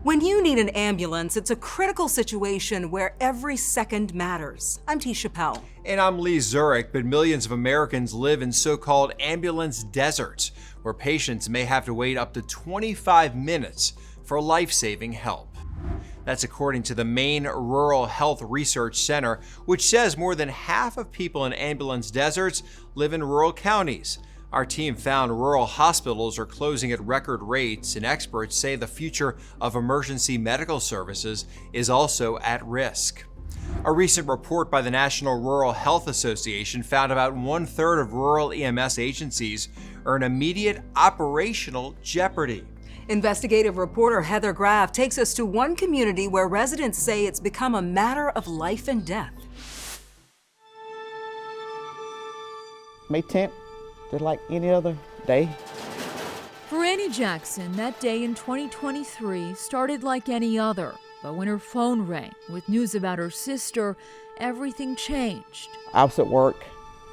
When you need an ambulance, it's a critical situation where every second matters. I'm Tisha Pell. And I'm Lee Zurich, but millions of Americans live in so-called ambulance deserts, where patients may have to wait up to 25 minutes for life-saving help. That's according to the Maine Rural Health Research Center, which says more than half of people in ambulance deserts live in rural counties. Our team found rural hospitals are closing at record rates, and experts say the future of emergency medical services is also at risk. A recent report by the National Rural Health Association found about 1/3 of rural EMS agencies are in immediate operational jeopardy. Investigative reporter Heather Graff takes us to one community where residents say it's become a matter of life and death. May 10th, just like any other day. For Annie Jackson, that day in 2023 started like any other. But when her phone rang with news about her sister, everything changed. I was at work.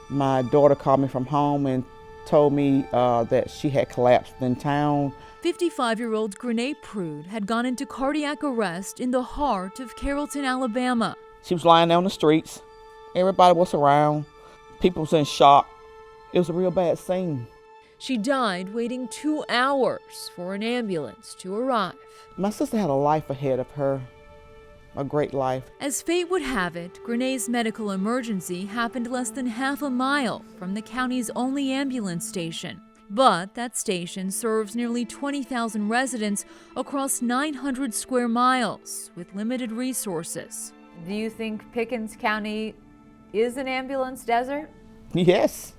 My daughter called me from home and told me that she had collapsed in town. 55-year-old Grenee Prude had gone into cardiac arrest in the heart of Carrollton, Alabama. She was lying down the streets. Everybody was around. People was in shock. It was a real bad scene. She died waiting 2 hours for an ambulance to arrive. My sister had a life ahead of her, a great life. As fate would have it, Grenee's medical emergency happened less than half a mile from the county's only ambulance station. But that station serves nearly 20,000 residents across 900 square miles with limited resources. Do you think Pickens County is an ambulance desert? Yes.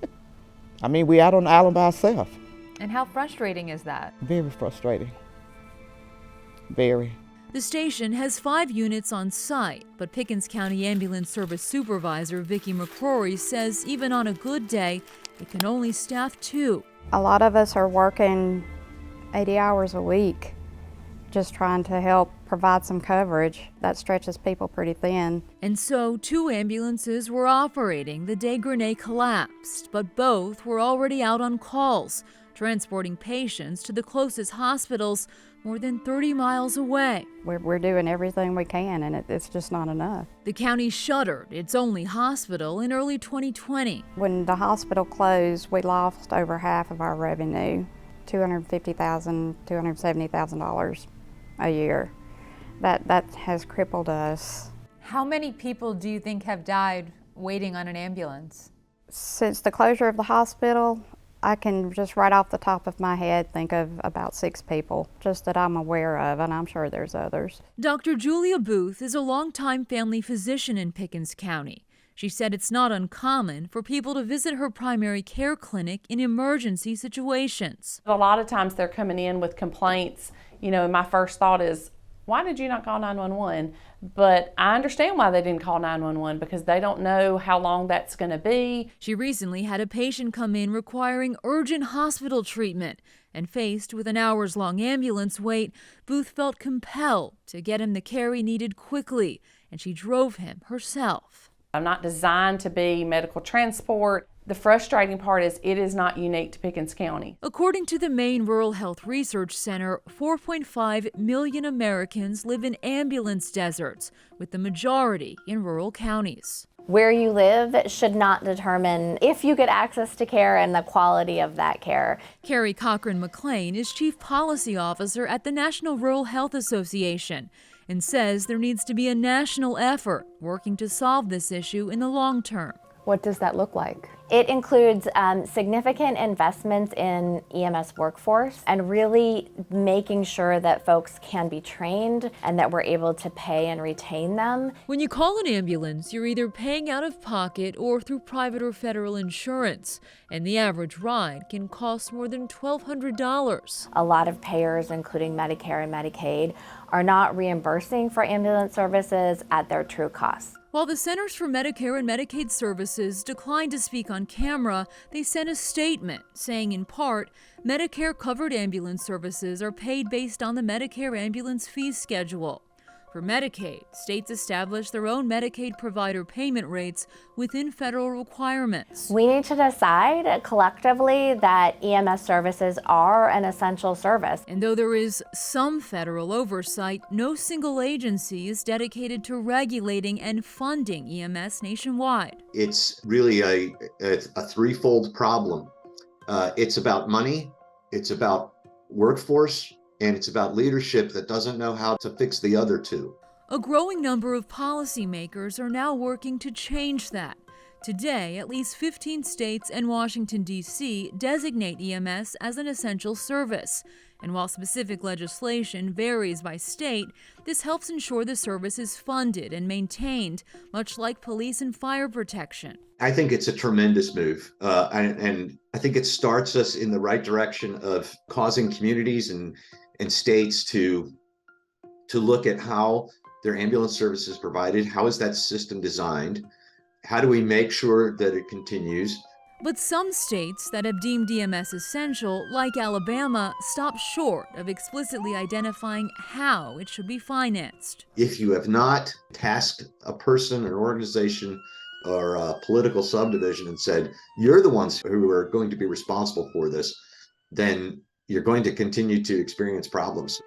I mean, we're out on the island by ourselves. And how frustrating is that? Very frustrating. Very. The station has 5 units on site, but Pickens County Ambulance Service Supervisor Vicki McCrory says even on a good day, it can only staff 2. A lot of us are working 80 hours a week, just trying to help provide some coverage. That stretches people pretty thin. And so 2 ambulances were operating the day Grenee collapsed, but both were already out on calls, transporting patients to the closest hospitals more than 30 miles away. We're doing everything we can, and it's just not enough. The county shuttered its only hospital in early 2020. When the hospital closed, we lost over half of our revenue, $250,000, $270,000 a year. That has crippled us. How many people do you think have died waiting on an ambulance? Since the closure of the hospital, I can just right off the top of my head think of about 6 people, just that I'm aware of, and I'm sure there's others. Dr. Julia Booth is a longtime family physician in Pickens County. She said it's not uncommon for people to visit her primary care clinic in emergency situations. A lot of times they're coming in with complaints, and my first thought is, why did you not call 911? But I understand why they didn't call 911 because they don't know how long that's going to be. She recently had a patient come in requiring urgent hospital treatment, and faced with an hours-long ambulance wait, Booth felt compelled to get him the care he needed quickly, and she drove him herself. I'm not designed to be medical transport. The frustrating part is it is not unique to Pickens County. According to the Maine Rural Health Research Center, 4.5 million Americans live in ambulance deserts, with the majority in rural counties. Where you live should not determine if you get access to care and the quality of that care. Carrie Cochran-McLean is Chief Policy Officer at the National Rural Health Association and says there needs to be a national effort working to solve this issue in the long term. What does that look like? It includes significant investments in EMS workforce and really making sure that folks can be trained and that we're able to pay and retain them. When you call an ambulance, you're either paying out of pocket or through private or federal insurance, and the average ride can cost more than $1,200. A lot of payers, including Medicare and Medicaid, are not reimbursing for ambulance services at their true cost. While the Centers for Medicare and Medicaid Services declined to speak on camera, they sent a statement saying, in part, Medicare-covered ambulance services are paid based on the Medicare ambulance fee schedule. For Medicaid, states establish their own Medicaid provider payment rates within federal requirements. We need to decide collectively that EMS services are an essential service. And though there is some federal oversight, no single agency is dedicated to regulating and funding EMS nationwide. It's really a threefold problem. It's about money, it's about workforce, and it's about leadership that doesn't know how to fix the other two. A growing number of policymakers are now working to change that. Today, at least 15 states and Washington, D.C. designate EMS as an essential service. And while specific legislation varies by state, this helps ensure the service is funded and maintained, much like police and fire protection. I think it's a tremendous move, and I think it starts us in the right direction of causing communities and states to look at how their ambulance service is provided. How is that system designed? How do we make sure that it continues? But some states that have deemed EMS essential, like Alabama, stop short of explicitly identifying how it should be financed. If you have not tasked a person, an organization, or a political subdivision and said, you're the ones who are going to be responsible for this, then you're going to continue to experience problems.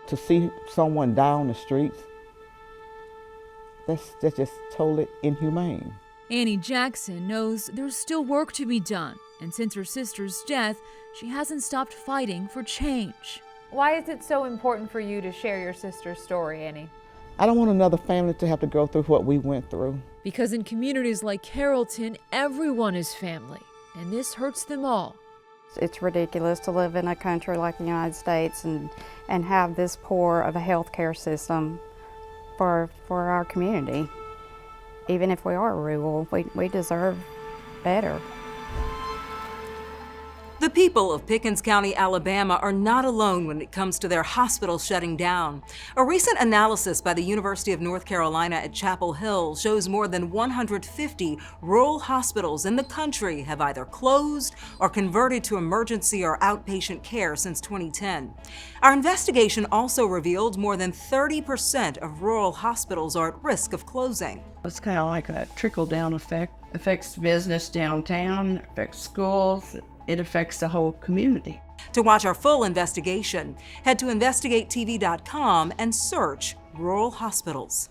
To see someone die on the streets, that's just totally inhumane. Annie Jackson knows there's still work to be done, and since her sister's death, she hasn't stopped fighting for change. Why is it so important for you to share your sister's story, Annie? I don't want another family to have to go through what we went through. Because in communities like Carrollton, everyone is family, and this hurts them all. It's ridiculous to live in a country like the United States and have this poor of a health care system for our community. Even if we are rural, we deserve better. The people of Pickens County, Alabama are not alone when it comes to their hospitals shutting down. A recent analysis by the University of North Carolina at Chapel Hill shows more than 150 rural hospitals in the country have either closed or converted to emergency or outpatient care since 2010. Our investigation also revealed more than 30% of rural hospitals are at risk of closing. It's kind of like a trickle-down effect. It affects business downtown, affects schools, it affects the whole community. To watch our full investigation, head to investigatetv.com and search rural hospitals.